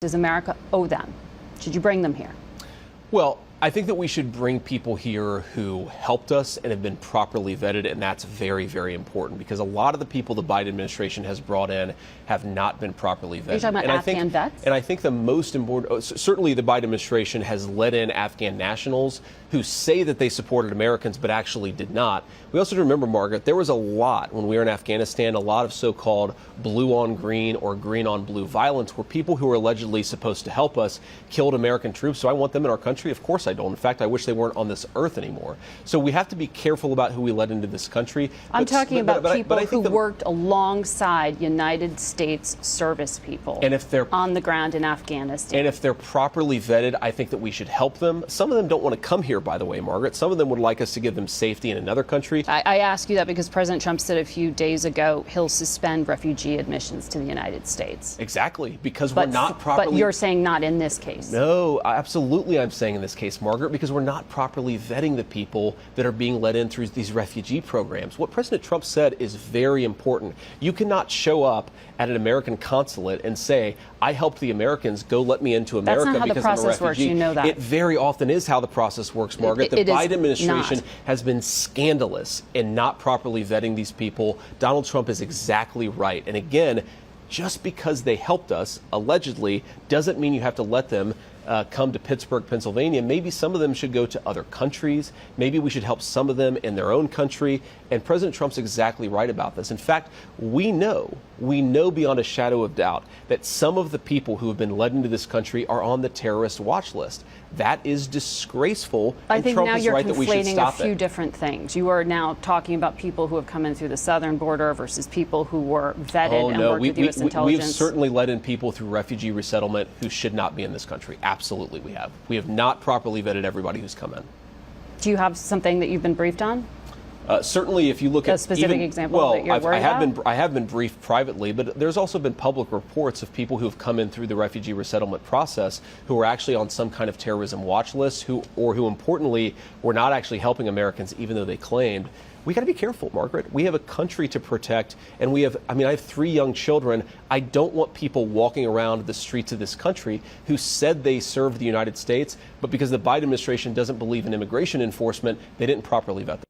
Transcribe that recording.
Does America owe them? Should you bring them here? Well, I think that we should bring people here who helped us and have been properly vetted, and that's very, very important because a lot of the people the Biden administration has brought in have not been properly vetted. Are you talking about Afghan vets? And I think the most important, certainly the Biden administration has let in Afghan nationals who say that they supported Americans but actually did not. We also remember, Margaret, there was a lot when we were in Afghanistan, a lot of so-called blue on green or green on blue violence where people who were allegedly supposed to help us killed American troops. So I want them in our country? Of course I don't. In fact, I wish they weren't on this earth anymore. So we have to be careful about who we let into this country. I'm talking about people who worked alongside United States service people and if they're on the ground in Afghanistan. And if they're properly vetted, I think that we should help them. Some of them don't want to come here, by the way, Margaret. Some of them would like us to give them safety in another country. I ask you that because President Trump said a few days ago he'll suspend refugee admissions to the United States. Exactly, because we're not properly... But you're saying not in this case. No, absolutely I'm saying in this case, Margaret, because we're not properly vetting the people that are being let in through these refugee programs. What President Trump said is very important. You cannot show up at an American consulate and say, I helped the Americans, go let me into America because I'm a refugee. That's not how the process works, you know that. It very often is how the process works, Margaret. The Biden administration has been scandalous in not properly vetting these people. Donald Trump is exactly right. And again, just because they helped us, allegedly, doesn't mean you have to let them come to Pittsburgh, Pennsylvania. Maybe some of them should go to other countries. Maybe we should help some of them in their own country. And President Trump's exactly right about this. In fact, we know beyond a shadow of doubt that some of the people who have been led into this country are on the terrorist watch list. That is disgraceful. I think Trump now is you're right that we should conflating stop a few it. different things. You are now talking about people who have come in through the southern border versus people who were vetted and worked with U.S. intelligence. We've certainly let in people through refugee resettlement who should not be in this country. Absolutely, we have. We have not properly vetted everybody who's come in. Do you have something that you've been briefed on? Certainly, if you look at a specific example that you're worried about? I have been briefed privately, but there's also been public reports of people who have come in through the refugee resettlement process who are actually on some kind of terrorism watch list, who importantly were not actually helping Americans, even though they claimed. We got to be careful, Margaret. We have a country to protect, and I have 3 young children. I don't want people walking around the streets of this country who said they served the United States, but because the Biden administration doesn't believe in immigration enforcement, they didn't properly vet them.